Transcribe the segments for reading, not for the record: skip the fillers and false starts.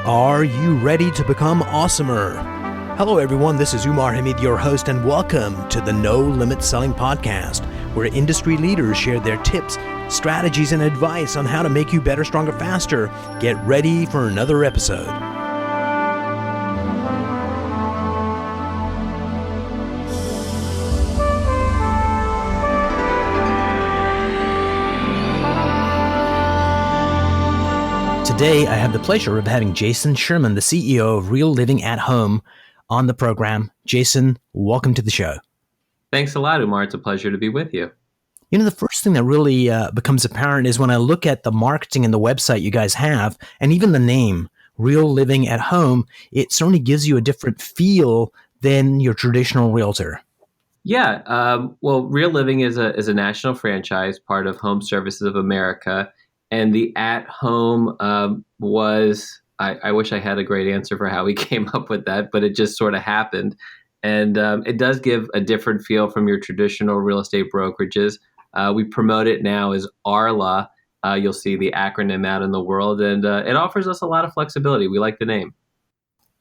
Are you ready to become awesomer? Hello everyone, this is Umar Hamid, your host, and welcome to the No Limit Selling Podcast, where industry leaders share their tips, strategies, and advice on how to make you better, stronger, faster. Get ready for another episode. Today, I have the pleasure of having Jason Sherman, the CEO of Real Living at Home, on the program. Jason, welcome to the show. Thanks a lot, Umar. It's a pleasure to be with you. You know, the first thing that really becomes apparent is when I look at the marketing and the website you guys have, and even the name, Real Living at Home, it certainly gives you a different feel than your traditional realtor. Yeah. Well, Real Living is a national franchise, part of Home Services of America. And the at home was, I wish I had a great answer for how we came up with that, but it just sort of happened. And it does give a different feel from your traditional real estate brokerages. We promote it now as RLAH. You'll see the acronym out in the world, and it offers us a lot of flexibility. We like the name.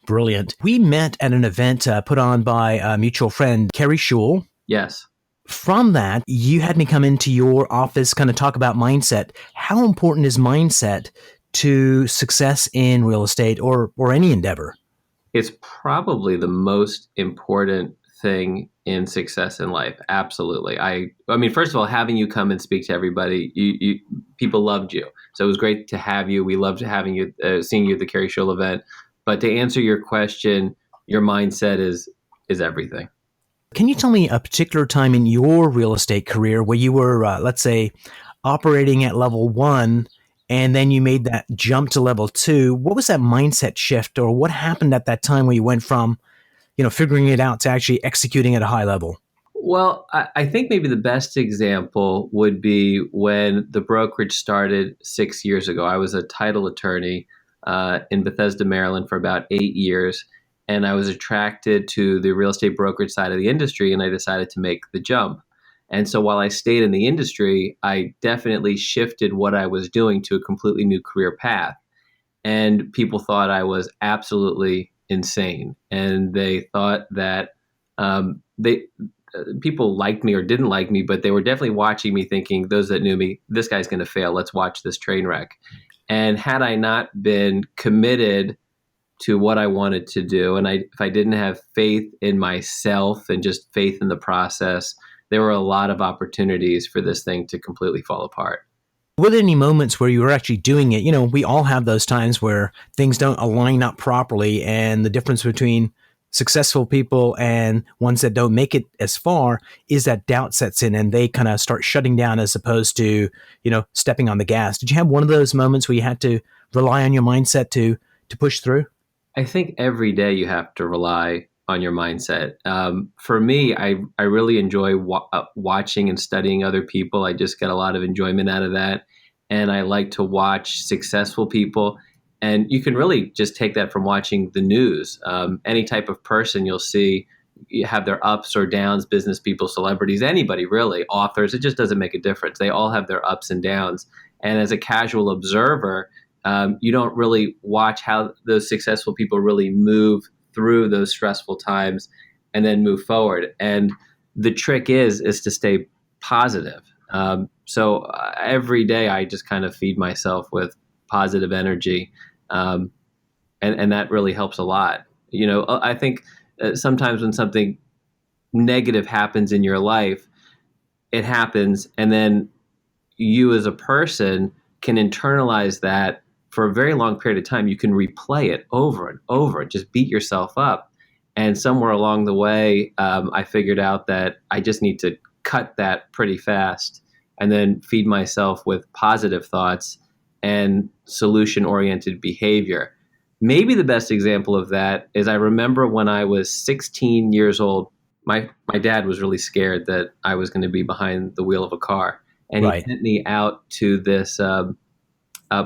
Brilliant. We met at an event put on by a mutual friend, Carrie Schul. Yes. From that, you had me come into your office, kind of talk about mindset. How important is mindset to success in real estate or any endeavor? It's probably the most important thing in success in life. Absolutely. I mean, first of all, having you come and speak to everybody, people loved you. So it was great to have you. We loved having you, seeing you at the Carrie Schul event. But to answer your question, your mindset is everything. Can you tell me a particular time in your real estate career where you were, let's say, operating at level 1 and then you made that jump to level 2? What was that mindset shift, or what happened at that time where you went from, figuring it out to actually executing at a high level? Well, I think maybe the best example would be when the brokerage started 6 years ago. I was a title attorney in Bethesda, Maryland for about 8 years. And I was attracted to the real estate brokerage side of the industry, and I decided to make the jump. And so while I stayed in the industry, I definitely shifted what I was doing to a completely new career path. And people thought I was absolutely insane. And they thought that people liked me or didn't like me, but they were definitely watching me thinking, those that knew me, this guy's going to fail. Let's watch this train wreck. And had I not been committed to what I wanted to do, and if I didn't have faith in myself and just faith in the process, there were a lot of opportunities for this thing to completely fall apart. Were there any moments where you were actually doing it? We all have those times where things don't align up properly, and the difference between successful people and ones that don't make it as far is that doubt sets in and they kind of start shutting down as opposed to, stepping on the gas. Did you have one of those moments where you had to rely on your mindset to push through? I think every day you have to rely on your mindset. For me, I really enjoy watching and studying other people. I just get a lot of enjoyment out of that. And I like to watch successful people. And you can really just take that from watching the news. Any type of person you'll see, you have their ups or downs, business people, celebrities, anybody really, authors, it just doesn't make a difference. They all have their ups and downs. And as a casual observer, you don't really watch how those successful people really move through those stressful times and then move forward. And the trick is to stay positive. So every day I just kind of feed myself with positive energy. And that really helps a lot. I think sometimes when something negative happens in your life, it happens. And then you as a person can internalize that for a very long period of time. You can replay it over and over and just beat yourself up. And somewhere along the way, I figured out that I just need to cut that pretty fast and then feed myself with positive thoughts and solution-oriented behavior. Maybe the best example of that is I remember when I was 16 years old, my dad was really scared that I was going to be behind the wheel of a car. And He sent me out to this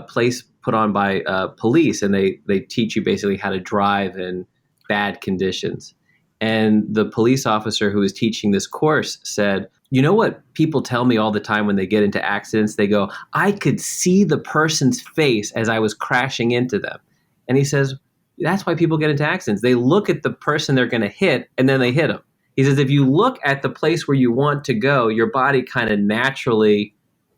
place put on by police, and they teach you basically how to drive in bad conditions. And the police officer who was teaching this course said, you know what people tell me all the time when they get into accidents? They go, I could see the person's face as I was crashing into them. And he says, that's why people get into accidents. They look at the person they're going to hit and then they hit them. He says, if you look at the place where you want to go, your body kind of naturally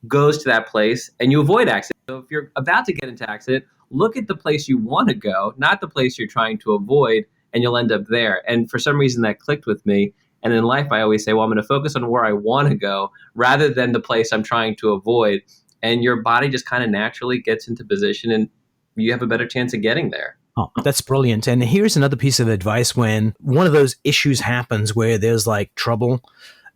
goes to that place and you avoid accidents. So if you're about to get into accident, look at the place you want to go, not the place you're trying to avoid, and you'll end up there. And for some reason that clicked with me. And in life, I always say, well, I'm going to focus on where I want to go rather than the place I'm trying to avoid. And your body just kind of naturally gets into position and you have a better chance of getting there. Oh, that's brilliant. And here's another piece of advice when one of those issues happens where there's like trouble.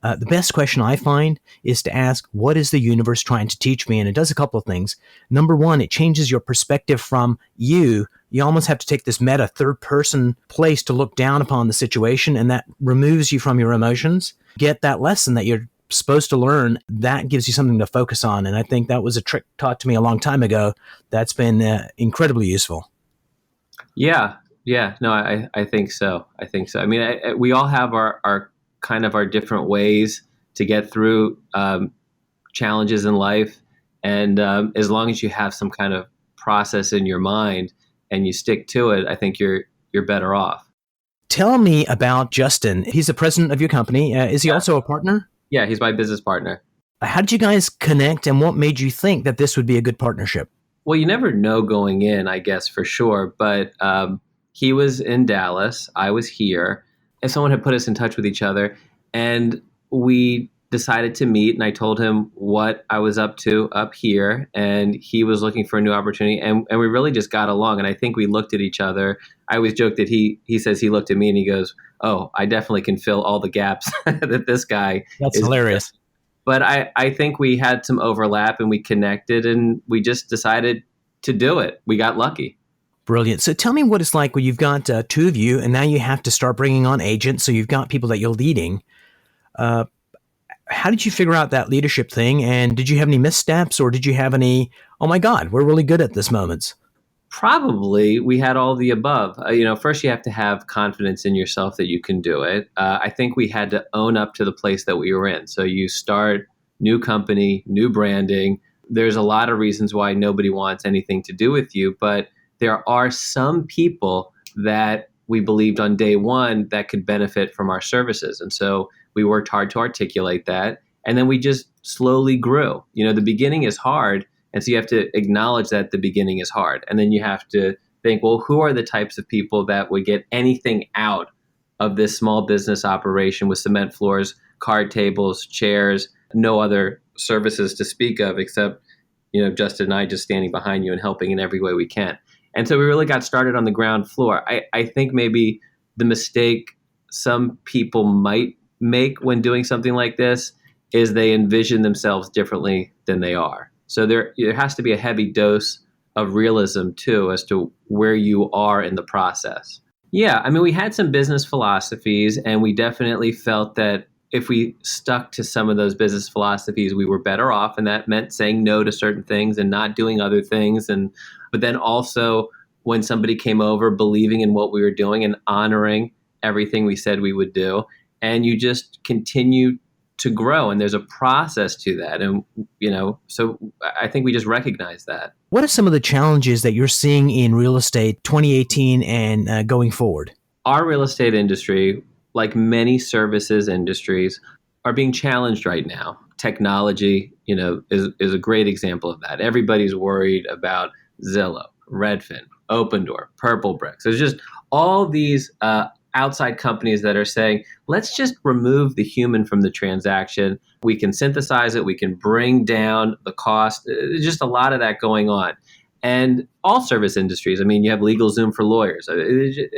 The best question I find is to ask, what is the universe trying to teach me? And it does a couple of things. Number one, it changes your perspective from you. You almost have to take this meta third person place to look down upon the situation, and that removes you from your emotions. Get that lesson that you're supposed to learn. That gives you something to focus on. And I think that was a trick taught to me a long time ago. That's been incredibly useful. Yeah. No, I think so. I mean, we all have our kind of our different ways to get through challenges in life. And as long as you have some kind of process in your mind and you stick to it, I think you're better off. Tell me about Justin. He's the president of your company. Is he also a partner? Yeah, he's my business partner. How did you guys connect, and what made you think that this would be a good partnership? Well, you never know going in, I guess, for sure. But he was in Dallas. I was here. And someone had put us in touch with each other. And we decided to meet. And I told him what I was up to up here. And he was looking for a new opportunity. And we really just got along. And I think we looked at each other. I always joke that he says he looked at me and he goes, oh, I definitely can fill all the gaps that this guy That's hilarious. But I think we had some overlap and we connected and we just decided to do it. We got lucky. Brilliant. So tell me what it's like when you've got two of you and now you have to start bringing on agents. So you've got people that you're leading. How did you figure out that leadership thing? And did you have any missteps or did you have any, oh my God, we're really good at this moments? Probably we had all the above. First you have to have confidence in yourself that you can do it. I think we had to own up to the place that we were in. So you start new company, new branding. There's a lot of reasons why nobody wants anything to do with you, but there are some people that we believed on day one that could benefit from our services. And so we worked hard to articulate that. And then we just slowly grew. The beginning is hard. And so you have to acknowledge that the beginning is hard. And then you have to think, well, who are the types of people that would get anything out of this small business operation with cement floors, card tables, chairs, no other services to speak of except, Justin and I just standing behind you and helping in every way we can. And so we really got started on the ground floor. I think maybe the mistake some people might make when doing something like this is they envision themselves differently than they are. So there has to be a heavy dose of realism too as to where you are in the process. Yeah, I mean, we had some business philosophies and we definitely felt that if we stuck to some of those business philosophies, we were better off. And that meant saying no to certain things and not doing other things. But then also when somebody came over, believing in what we were doing and honoring everything we said we would do. And you just continue to grow. And there's a process to that. And, so I think we just recognize that. What are some of the challenges that you're seeing in real estate 2018 and going forward? Our real estate industry, like many services industries, are being challenged right now. Technology, is a great example of that. Everybody's worried about Zillow, Redfin, Opendoor, Purple Bricks. There's just all these outside companies that are saying, let's just remove the human from the transaction. We can synthesize it. We can bring down the cost. There's just a lot of that going on. And all service industries, I mean, you have LegalZoom for lawyers.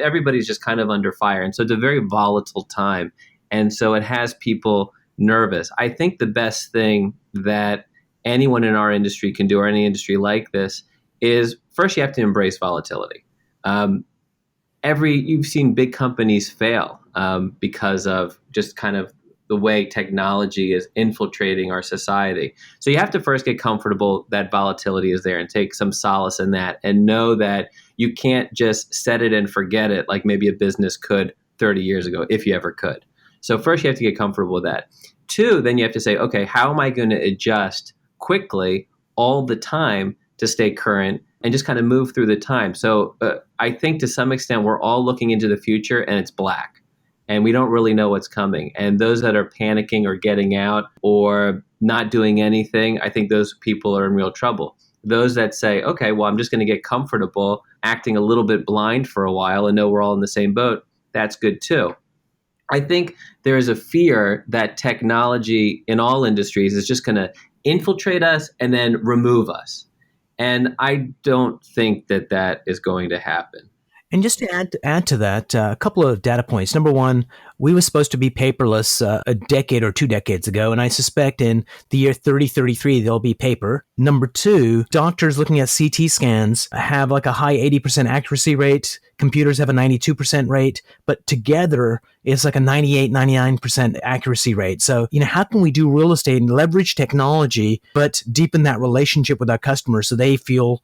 Everybody's just kind of under fire. And so it's a very volatile time. And so it has people nervous. I think the best thing that anyone in our industry can do, or any industry like this, is first you have to embrace volatility. You've seen big companies fail because of just kind of the way technology is infiltrating our society. So you have to first get comfortable that volatility is there and take some solace in that and know that you can't just set it and forget it like maybe a business could 30 years ago, if you ever could. So first you have to get comfortable with that. Two, then you have to say, okay, how am I going to adjust quickly all the time to stay current and just kind of move through the time. So I think to some extent, we're all looking into the future and it's black and we don't really know what's coming. And those that are panicking or getting out or not doing anything, I think those people are in real trouble. Those that say, okay, well, I'm just going to get comfortable acting a little bit blind for a while and know we're all in the same boat, that's good too. I think there is a fear that technology in all industries is just going to infiltrate us and then remove us. And I don't think that that is going to happen. And just to add to that, a couple of data points. Number one, we were supposed to be paperless a decade or 2 decades ago, and I suspect in the year 3033 there'll be paper. Number two, doctors looking at CT scans have like a high 80% accuracy rate. Computers have a 92% rate, but together it's like a 98, 99% accuracy rate. So, how can we do real estate and leverage technology, but deepen that relationship with our customers so they feel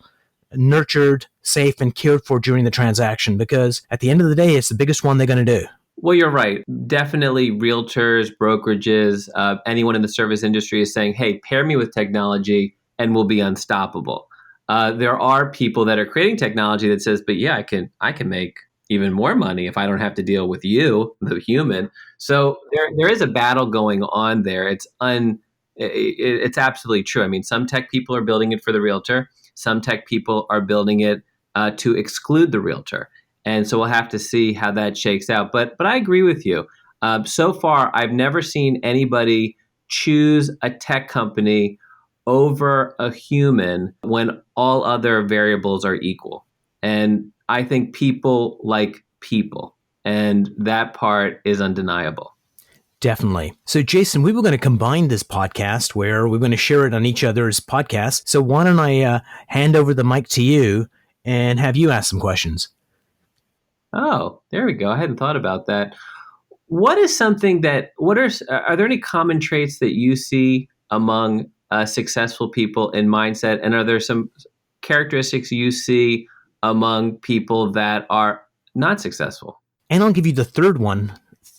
nurtured, safe, and cared for during the transaction? Because at the end of the day, it's the biggest one they're going to do. Well, you're right. Definitely realtors, brokerages, anyone in the service industry is saying, hey, pair me with technology and we'll be unstoppable. There are people that are creating technology that says, but yeah, I can make even more money if I don't have to deal with you, the human. So there is a battle going on there. It's absolutely true. I mean, some tech people are building it for the realtor. Some tech people are building it to exclude the realtor. And so we'll have to see how that shakes out. But I agree with you. So far, I've never seen anybody choose a tech company over a human when all other variables are equal. And I think people like people. And that part is undeniable. Definitely. So, Jason, we were going to combine this podcast where we're going to share it on each other's podcast. So why don't I hand over the mic to you and have you ask some questions? Oh, there we go. I hadn't thought about that. What is something are there any common traits that you see among successful people in mindset? And are there some characteristics you see among people that are not successful? And I'll give you the third one.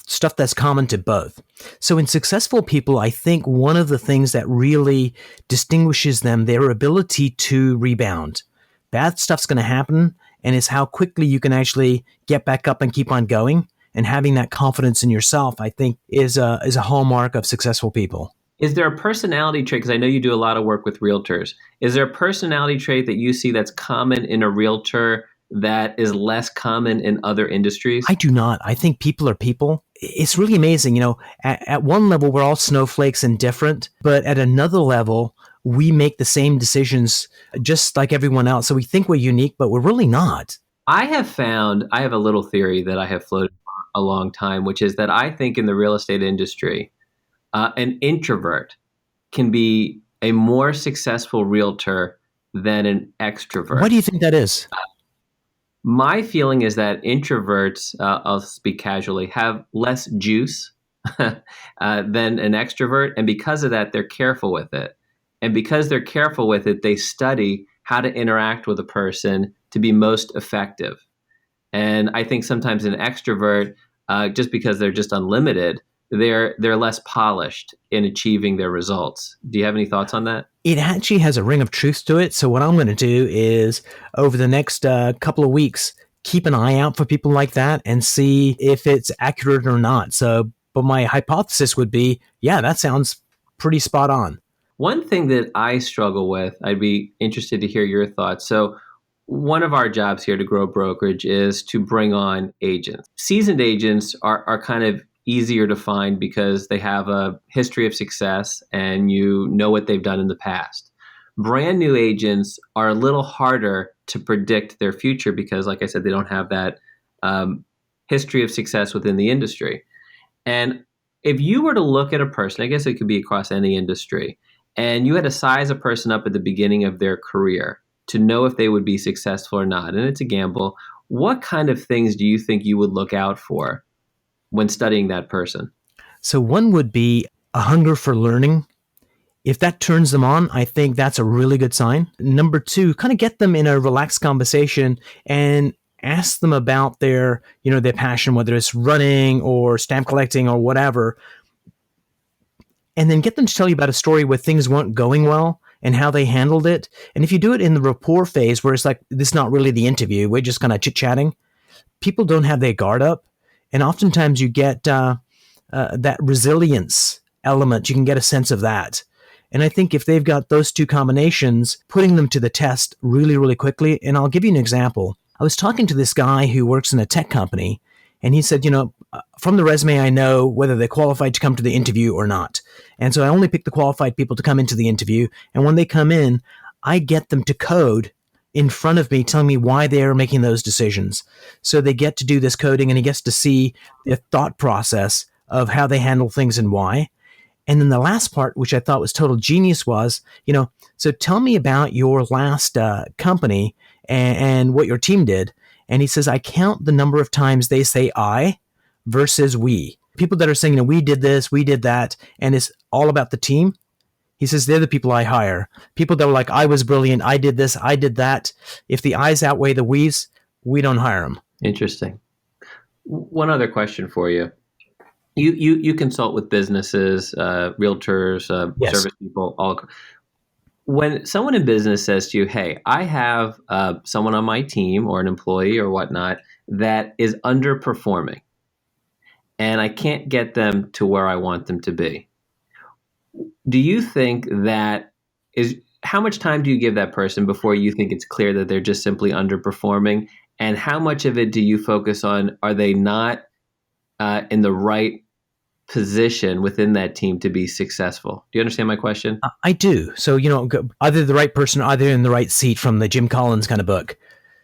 Stuff that's common to both. So in successful people, I think one of the things that really distinguishes them, their ability to rebound. Bad stuff's going to happen, and it's how quickly you can actually get back up and keep on going. And having that confidence in yourself, I think, is a hallmark of successful people. Is there a personality trait, because I know you do a lot of work with realtors, is there a personality trait that you see that's common in a realtor that is less common in other industries? I do not. I think people are people. It's really amazing. At one level, we're all snowflakes and different, but at another level, we make the same decisions just like everyone else. So we think we're unique, but we're really not. I have a little theory that I have floated for a long time, which is that I think in the real estate industry, an introvert can be a more successful realtor than an extrovert. Why do you think that is? My feeling is that introverts, I'll speak casually, have less juice than an extrovert. And because of that, they're careful with it. And because they're careful with it, they study how to interact with a person to be most effective. And I think sometimes an extrovert, just because they're just unlimited, they're less polished in achieving their results. Do you have any thoughts on that? It actually has a ring of truth to it. So what I'm going to do is over the next couple of weeks, keep an eye out for people like that and see if it's accurate or not. So, but my hypothesis would be, yeah, that sounds pretty spot on. One thing that I struggle with, I'd be interested to hear your thoughts. So one of our jobs here to grow brokerage is to bring on agents. Seasoned agents are kind of easier to find because they have a history of success and you know what they've done in the past. Brand new agents are a little harder to predict their future because, like I said, they don't have that history of success within the industry. And if you were to look at a person, I guess it could be across any industry, and you had to size a person up at the beginning of their career to know if they would be successful or not, and it's a gamble, what kind of things do you think you would look out for when studying that person? So one would be a hunger for learning. If that turns them on, I think that's a really good sign. Number two, kind of get them in a relaxed conversation and ask them about their passion, whether it's running or stamp collecting or whatever. And then get them to tell you about a story where things weren't going well and how they handled it. And if you do it in the rapport phase, where it's like, this is not really the interview, we're just kind of chit-chatting, people don't have their guard up. And oftentimes you get that resilience element. You can get a sense of that. And I think if they've got those two combinations, putting them to the test really, really quickly. And I'll give you an example. I was talking to this guy who works in a tech company, and he said, from the resume, I know whether they're qualified to come to the interview or not. And so I only pick the qualified people to come into the interview. And when they come in, I get them to code in front of me, telling me why they're making those decisions. So they get to do this coding, and he gets to see the thought process of how they handle things and why. And then the last part, which I thought was total genius, was, so tell me about your last company and what your team did. And he says, I count the number of times they say I versus we. People that are saying, we did this, we did that, and it's all about the team. He says, they're the people I hire. People that were like, I was brilliant, I did this, I did that. If the I's outweigh the we's, we don't hire them. Interesting. One other question for you. You consult with businesses, realtors, Yes. service people. All. When someone in business says to you, hey, I have someone on my team or an employee or whatnot that is underperforming, and I can't get them to where I want them to be. Do you think that is, how much time do you give that person before you think it's clear that they're just simply underperforming? And how much of it do you focus on, are they not in the right position within that team to be successful? Do you understand my question? I do. So, either the right person, either in the right seat, from the Jim Collins kind of book.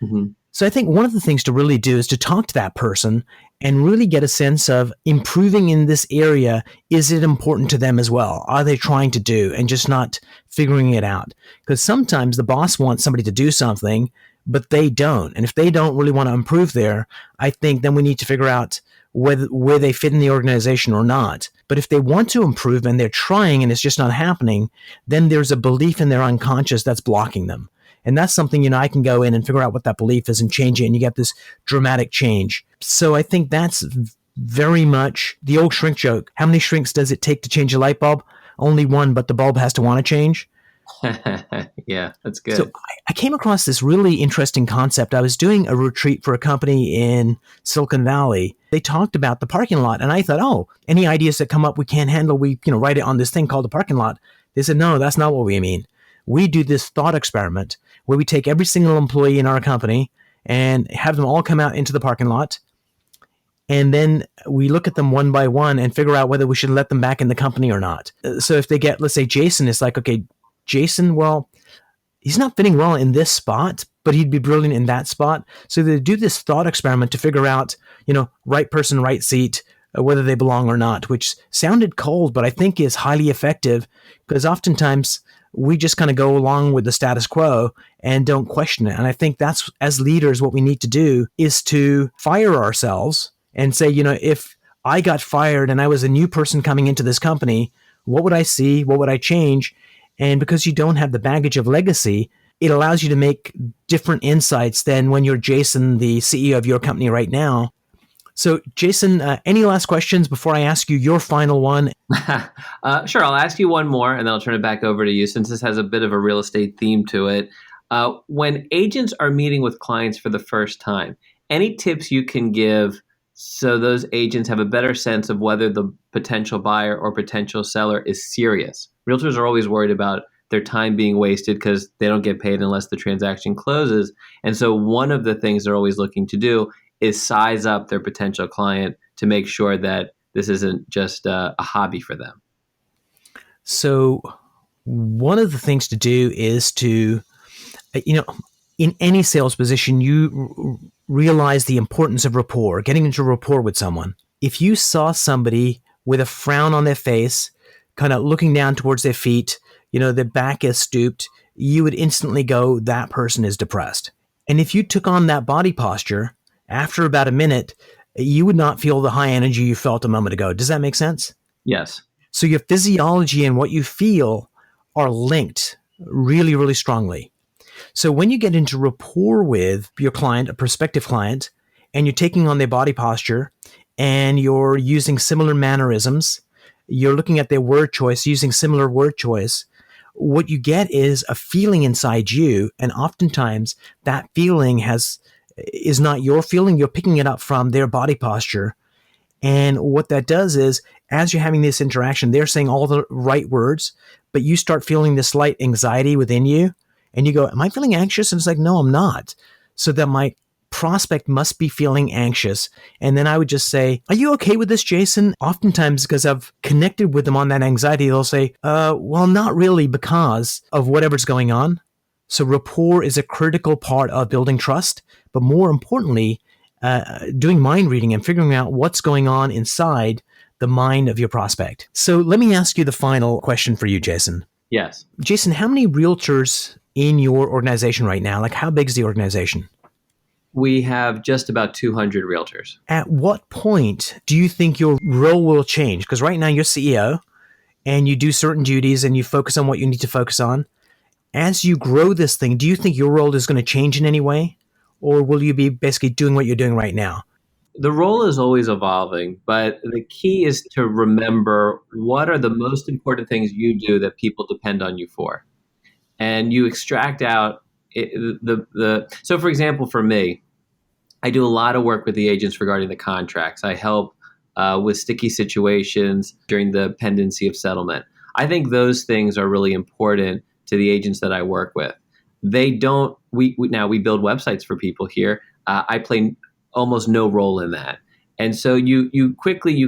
Mm-hmm. So I think one of the things to really do is to talk to that person and really get a sense of improving in this area. Is it important to them as well? Are they trying to do and just not figuring it out? Because sometimes the boss wants somebody to do something, but they don't. And if they don't really want to improve there, I think then we need to figure out where they fit in the organization or not. But if they want to improve and they're trying and it's just not happening, then there's a belief in their unconscious that's blocking them. And that's something, I can go in and figure out what that belief is and change it, and you get this dramatic change. So I think that's very much the old shrink joke. How many shrinks does it take to change a light bulb? Only one, but the bulb has to want to change. Yeah, that's good. So I came across this really interesting concept. I was doing a retreat for a company in Silicon Valley. They talked about the parking lot, and I thought, any ideas that come up we can't handle, we write it on this thing called the parking lot. They said, no, that's not what we mean. We do this thought experiment where we take every single employee in our company and have them all come out into the parking lot. And then we look at them one by one and figure out whether we should let them back in the company or not. So if they get, let's say Jason is like, okay, Jason, well, he's not fitting well in this spot, but he'd be brilliant in that spot. So they do this thought experiment to figure out, right person, right seat, whether they belong or not, which sounded cold, but I think is highly effective, because oftentimes we just kind of go along with the status quo and don't question it. And I think that's, as leaders, what we need to do is to fire ourselves and say, if I got fired and I was a new person coming into this company, what would I see? What would I change? And because you don't have the baggage of legacy, it allows you to make different insights than when you're Jason, the CEO of your company right now. So, Jason, any last questions before I ask you your final one? Sure. I'll ask you one more, and then I'll turn it back over to you, since this has a bit of a real estate theme to it. When agents are meeting with clients for the first time, any tips you can give so those agents have a better sense of whether the potential buyer or potential seller is serious? Realtors are always worried about their time being wasted because they don't get paid unless the transaction closes. And so one of the things they're always looking to do is size up their potential client to make sure that this isn't just a hobby for them. So one of the things to do is to, in any sales position, you realize the importance of rapport, getting into rapport with someone. If you saw somebody with a frown on their face, kind of looking down towards their feet, their back is stooped, you would instantly go, that person is depressed. And if you took on that body posture, after about a minute, you would not feel the high energy you felt a moment ago. Does that make sense? Yes. So your physiology and what you feel are linked really, really strongly. So when you get into rapport with your client, a prospective client, and you're taking on their body posture and you're using similar mannerisms, you're looking at their word choice, using similar word choice, what you get is a feeling inside you. And oftentimes that feeling is not your feeling. You're picking it up from their body posture. And what that does is, as you're having this interaction, they're saying all the right words, but you start feeling this slight anxiety within you. And you go, am I feeling anxious? And it's like, no, I'm not. So that my prospect must be feeling anxious. And then I would just say, are you okay with this, Jason? Oftentimes, because I've connected with them on that anxiety, they'll say, well, not really, because of whatever's going on. So rapport is a critical part of building trust. But more importantly, doing mind reading and figuring out what's going on inside the mind of your prospect. So let me ask you the final question for you, Jason. Yes. Jason, how many realtors in your organization right now? Like, how big is the organization? We have just about 200 realtors. At what point do you think your role will change? Because right now you're CEO and you do certain duties and you focus on what you need to focus on. As you grow this thing, do you think your role is going to change in any way? Or will you be basically doing what you're doing right now? The role is always evolving, but the key is to remember what are the most important things you do that people depend on you for. And you extract out so for example, for me, I do a lot of work with the agents regarding the contracts. I help with sticky situations during the pendency of settlement. I think those things are really important to the agents that I work with. We build websites for people here. I play almost no role in that. And so you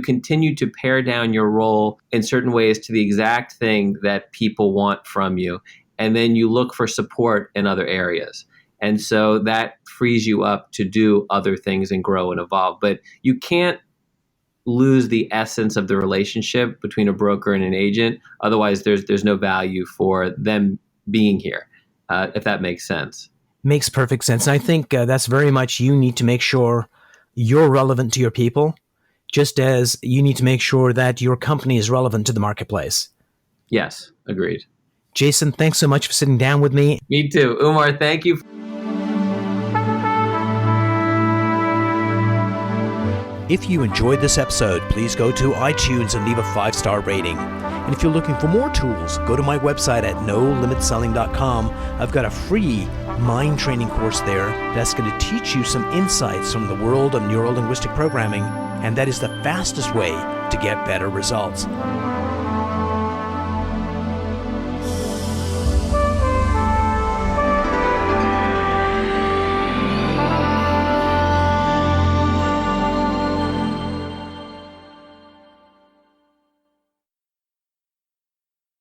continue to pare down your role in certain ways to the exact thing that people want from you. And then you look for support in other areas. And so that frees you up to do other things and grow and evolve. But you can't lose the essence of the relationship between a broker and an agent. Otherwise, there's no value for them being here. If that makes sense. Makes perfect sense. And I think that's very much, you need to make sure you're relevant to your people, just as you need to make sure that your company is relevant to the marketplace. Yes, agreed. Jason, thanks so much for sitting down with me. Me too. Umar, thank you. If you enjoyed this episode, please go to iTunes and leave a 5-star rating. And if you're looking for more tools, go to my website at nolimitselling.com. I've got a free mind training course there that's going to teach you some insights from the world of neuro-linguistic programming, and that is the fastest way to get better results.